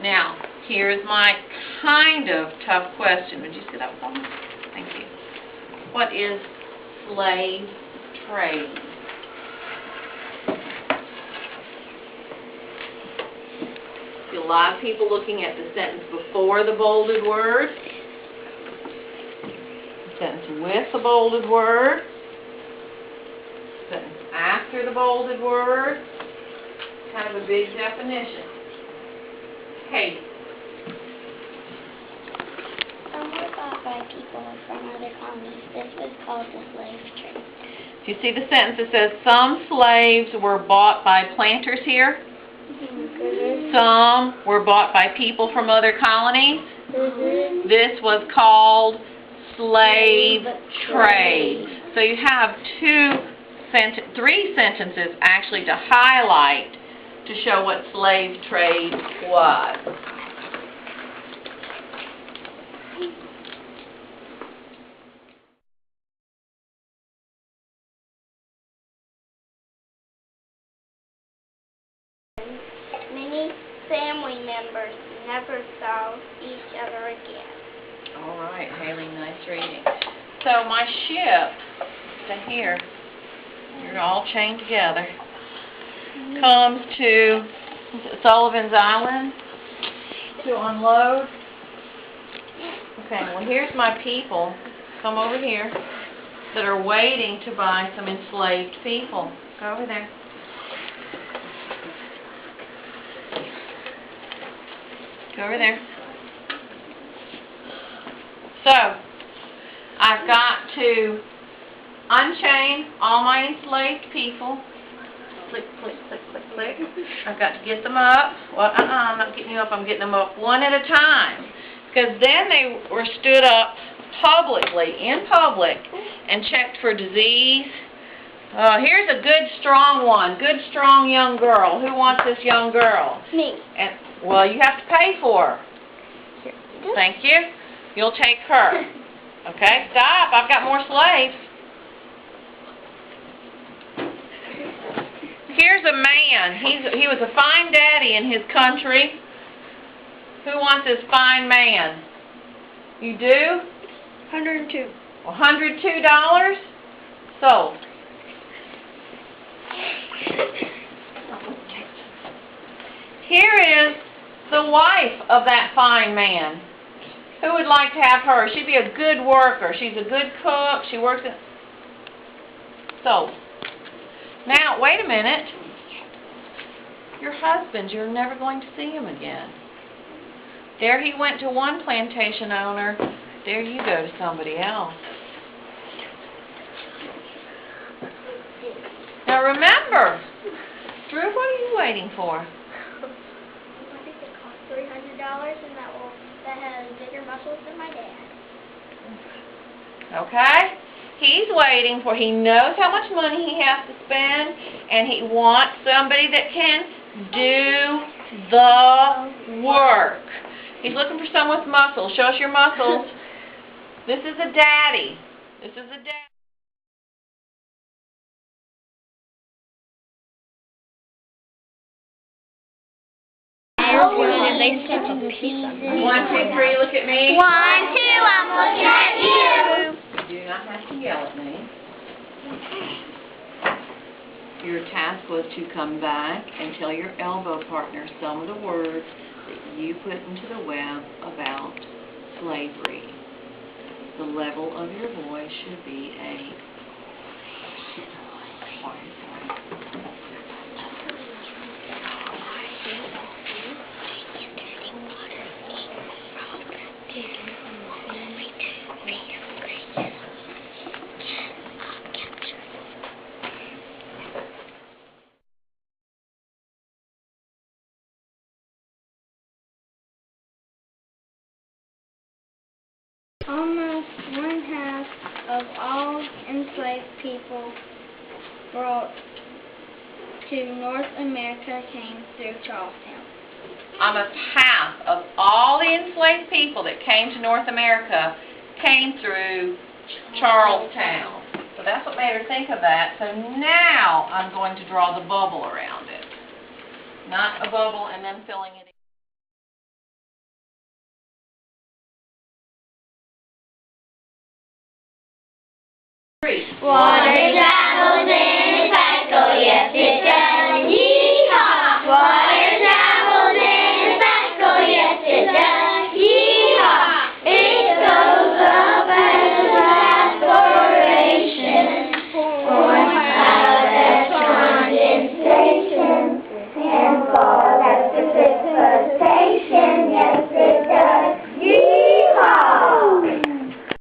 Now, here's my kind of tough question. Would you see that for me? Thank you. What is slave trade? See a lot of people looking at the sentence before the bolded word, the sentence with the bolded word, the sentence after the bolded word. Kind of a big definition. Hey. Some were bought by people from other colonies. This was called the slave trade. Do you see the sentence that says some slaves were bought by planters here? Mm-hmm. Some were bought by people from other colonies? Mm-hmm. This was called slave trade. So you have three sentences actually to highlight to show what slave trade was. Many family members never saw each other again. All right, Haley, nice reading. So my ship to here, you're all chained together, comes to Sullivan's Island to unload. Okay, well here's my people, come over here, that are waiting to buy some enslaved people. Go over there. Go over there. So, I've got to unchain all my enslaved people. Click, click, click, click, click. I've got to get them up. Well, I'm not getting you up. I'm getting them up one at a time. Because then they were stood up publicly, in public, and checked for disease. Here's a good, strong one. Good, strong young girl. Who wants this young girl? Me. And well, you have to pay for her. Thank you. You'll take her. Okay, stop. I've got more slaves. Here's a man. He was a fine daddy in his country. Who wants this fine man? You do? $102. $102? Sold. Here is the wife of that fine man. Who would like to have her? She'd be a good worker. She's a good cook. She works in... Sold. Now, wait a minute. Your husband, you're never going to see him again. There he went to one plantation owner. There you go to somebody else. Now remember, Drew, what are you waiting for? I think it cost $300 and that has bigger muscles than my dad. Okay? He's waiting for, he knows how much money he has to spend, and he wants somebody that can do the work. He's looking for someone with muscles. Show us your muscles. This is a daddy. This is a daddy. They stuck a piece of it. 1, 2, 3, look at me. 1, 2, I'm looking at you. You do not have to yell at me. Your task was to come back and tell your elbow partner some of the words that you put into the web about slavery. The level of your voice should be a Almost one-half of all enslaved people brought to North America came through Charlestown. almost half of all the enslaved people that came to North America came through Charlestown. So that's what made her think of that. So now I'm going to draw the bubble around it. Not a bubble and then filling it in. 1